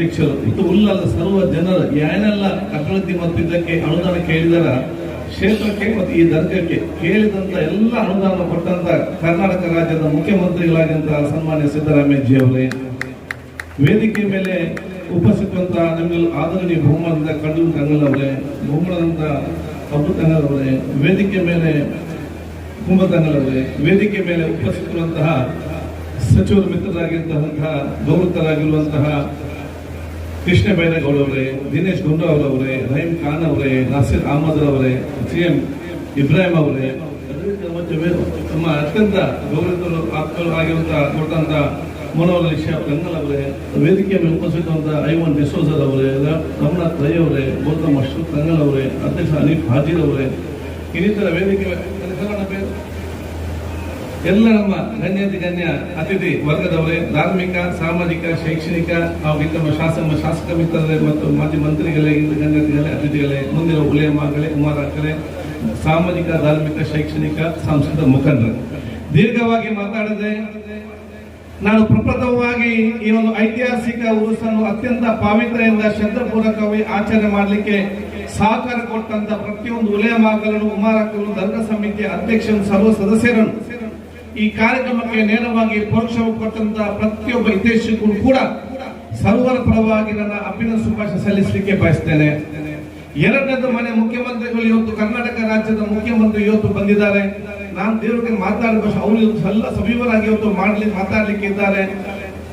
ಅಧ್ಯಕ್ಷರು ಮತ್ತು ಉಳ್ಳಾಲ ಸರ್ವ ಜನರು ಏನೆಲ್ಲ ಅಭಿವೃದ್ಧಿ ಮತ್ತು ಇದಕ್ಕೆ ಅನುದಾನ ಕೇಳಿದರ ಕ್ಷೇತ್ರಕ್ಕೆ ಮತ್ತು ಈ ದರ್ಗಕ್ಕೆ ಕೇಳಿದಂತ ಎಲ್ಲ ಅನುದಾನ ಕೊಟ್ಟಂತ ಕರ್ನಾಟಕ ರಾಜ್ಯದ ಮುಖ್ಯಮಂತ್ರಿಗಳಾಗಿಂತ ಸನ್ಮಾನ್ಯ ಸಿದ್ದರಾಮಯ್ಯ ಅವರೇ, ವೇದಿಕೆ ಮೇಲೆ ಉಪಸ್ಥಿತವಂತ ನಮಗೆ ಆದರಣೀಯ ಬಹುಮಾನದ ಕಡಲು ತಂಗಲ್ ಅವರೇ, ಬಹುಮಾನದಂತ ಅಬ್ದು ತಂಗಲ್ ಅವರೇ, ವೇದಿಕೆ ಮೇಲೆ ಕುಂಭ ತಂಗಲ್ ಅವರೇ, ವೇದಿಕೆ ಮೇಲೆ ಉಪಸ್ಥಿತರುವಂತಹ ಸಚಿವರು ಮಿತ್ರರಾಗಿರುವಂತಹ ಗೌರವರಾಗಿರುವಂತಹ ಕೃಷ್ಣ ಬೈರೇಗೌಡ ಅವರೇ, ದಿನೇಶ್ ಗುಂಡೂರಾವ್ ಅವರೇ, ರಹೀಂ ಖಾನ್ ಅವರೇ, ನಾಸಿರ್ ಅಹಮದ್ ಅವರೇ, ಸಿಎಂ ಇಬ್ರಾಹಿಂ ಅವರೇ, ನಮ್ಮ ಅತ್ಯಂತ ಗೌರವಿತರು ಆಪ್ತರು ಆಗಿರುವಂತಹ ಕೊಟ್ಟಂತ ಮನೋಹರ್ ಗಂಗಲ್ ಅವರೇ, ವೇದಿಕೆ ಮೇಲೆ ಉಪಸ್ಥಿತವಂತ ಐವನ್ ಡಿಸೋಜರ್ ಅವರೇ, ರಮನಾಥ್ ರೈ ಅವರೇ, ಗೌತಮ್ ಅಶ್ರಫ್ ತಂಗಲ್ ಅವರೇ, ಅಧ್ಯಕ್ಷ ಅನೀಫ್ ಹಾಜಿರ್ ಅವರೇ, ಇನ್ನಿತರ ವೇದಿಕೆ ಎಲ್ಲ ನಮ್ಮ ಗಣ್ಯ ಅತಿಥಿ ವರ್ಗದವರೇ, ಧಾರ್ಮಿಕ, ಸಾಮಾಜಿಕ, ಶೈಕ್ಷಣಿಕ ಹಾಗೂ ನಮ್ಮ ಶಾಸಕ ಮಿತ್ರರೇ ಮತ್ತು ಮಾಜಿ ಮಂತ್ರಿಗಳೇ, ಗಣ್ಯತಿಗಳೇ, ಅತಿಥಿಗಳೇ, ಮುಂದಿನ ಉಲೇಮಾಗಳೇ, ಉಮಾರಾಕರೇ, ಸಾಮಾಜಿಕ, ಧಾರ್ಮಿಕ, ಶೈಕ್ಷಣಿಕ, ಸಾಂಸ್ಕೃತಿಕ ಮುಖಂಡರು, ದೀರ್ಘವಾಗಿ ಮಾತಾಡದೆ ನಾನು ಪ್ರಪ್ರಥಮವಾಗಿ ಈ ಒಂದು ಐತಿಹಾಸಿಕ ಉರುಸನ್ನು ಅತ್ಯಂತ ಪವಿತ್ರದಿಂದ ಶ್ರದ್ಧಾಪೂರ್ವಕವಾಗಿ ಆಚರಣೆ ಮಾಡಲಿಕ್ಕೆ ಸಹಕಾರ ಕೊಟ್ಟಂತ ಪ್ರತಿಯೊಂದು ಉಲೇಮಾಗಳನ್ನು, ಉಮಾರಾಕರನ್ನು, ದರ್ಗಾ ಸಮಿತಿಯ ಅಧ್ಯಕ್ಷರು, ಸರ್ವ ಸದಸ್ಯರನ್ನು, ಈ ಕಾರ್ಯಕ್ರಮಕ್ಕೆ ನೇರವಾಗಿ ಪರೋಕ್ಷವಾಗಿ ಕೊಟ್ಟಂತ ಪ್ರತಿಯೊಬ್ಬ ಹಿತೈಷಿಗಳು ಕೂಡ ಸರ್ವರ ಪರವಾಗಿ ನನ್ನ ಅಭಿನಂದನೆ ಶುಭಾಶಯ ಸಲ್ಲಿಸಲಿಕ್ಕೆ ಬಯಸ್ತೇನೆ. ಎರಡನೇದು, ಮನೆ ಮುಖ್ಯಮಂತ್ರಿಗಳು ಇವತ್ತು ಕರ್ನಾಟಕ ರಾಜ್ಯದ ಮುಖ್ಯಮಂತ್ರಿ ಇವತ್ತು ಬಂದಿದ್ದಾರೆ. ನಾನು ದೇವರಿಗೆ ಮಾತಾಡಬೇಕು, ಅವರು ಎಲ್ಲ ಸವಿವರಾಗಿ ಇವತ್ತು ಮಾತಾಡ್ಲಿಕ್ಕೆ ಇದ್ದಾರೆ.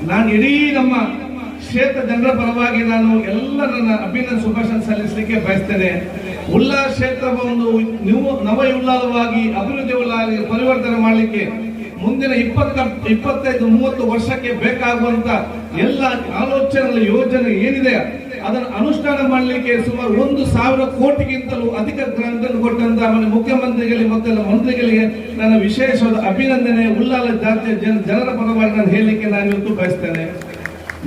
ನಾನು ಇಡೀ ನಮ್ಮ ಕ್ಷೇತ್ರ ಜನರ ಪರವಾಗಿ ನಾನು ಎಲ್ಲ ನನ್ನ ಅಭಿನಂದನೆ ಶುಭಾಶಯ ಸಲ್ಲಿಸಲಿಕ್ಕೆ ಬಯಸ್ತೇನೆ. ಉಳ್ಳಾಲ ಕ್ಷೇತ್ರವನ್ನು ನವ ಉಳ್ಳಾಲವಾಗಿ ಅಭಿವೃದ್ಧಿ ಉಳ್ಳಾಲವಾಗಿ ಪರಿವರ್ತನೆ ಮಾಡಲಿಕ್ಕೆ ಮುಂದಿನ 25-30 ವರ್ಷಕ್ಕೆ ಬೇಕಾಗುವಂತ ಎಲ್ಲ ಆಲೋಚನೆ ಯೋಜನೆ ಏನಿದೆ ಅದನ್ನು ಅನುಷ್ಠಾನ ಮಾಡಲಿಕ್ಕೆ ಸುಮಾರು 1,000 ಕೋಟಿಗಿಂತಲೂ ಅಧಿಕ ಗ್ರಾಂಟನ್ನು ಕೊಟ್ಟಂತ ಮುಖ್ಯಮಂತ್ರಿಗಳಿಗೆ ಮತ್ತು ಮಂತ್ರಿಗಳಿಗೆ ನನ್ನ ವಿಶೇಷವಾದ ಅಭಿನಂದನೆ ಉಳ್ಳಾಲ ಜಾತಿಯ ಜನರ ಪರವಾಗಿ ನಾನು ಹೇಳಲಿಕ್ಕೆ ನಾನು ಇವತ್ತು ಬಯಸ್ತೇನೆ.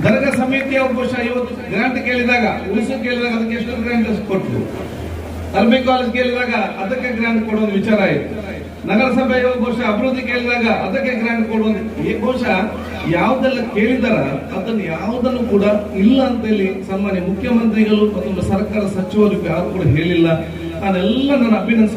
ದರ್ಗಾ ಸಮಿತಿಯ ಬಹುಶಃ ಇವತ್ತು ಗ್ರಾಂಟ್ ಕೇಳಿದಾಗ, ಉಳಿಸು ಕೇಳಿದಾಗ ಅದಕ್ಕೆ ಎಷ್ಟು ಗ್ರಾಂಟ್ ಕೊಟ್ಟರು, ಅರ್ಬಿ ಕಾಲೇಜ್ ಕೇಳಿದಾಗ ಅದಕ್ಕೆ ಗ್ರಾಂಟ್ ಕೊಡೋದು ವಿಚಾರ ಆಯಿತು. ನಗರಸಭೆ ಬಹುಶಃ ಅಭಿವೃದ್ಧಿ ಕೇಳಿದಾಗ ಅದಕ್ಕೆ ಗ್ರಾಂಟ್ ಕೊಡುವುದು, ಬಹುಶಃ ಯಾವುದೆಲ್ಲ ಕೇಳಿದಾರ ಅದನ್ನು ಯಾವುದನ್ನು ಕೂಡ ಇಲ್ಲ ಅಂತ ಹೇಳಿ ಸನ್ಮಾನ್ಯ ಮುಖ್ಯಮಂತ್ರಿಗಳು ಮತ್ತು ಸರ್ಕಾರ ಸಚಿವರು ಯಾರು ಕೂಡ ಹೇಳಿಲ್ಲ. ಅದೆಲ್ಲ ನನ್ನ ಅಭಿನಂದನೆ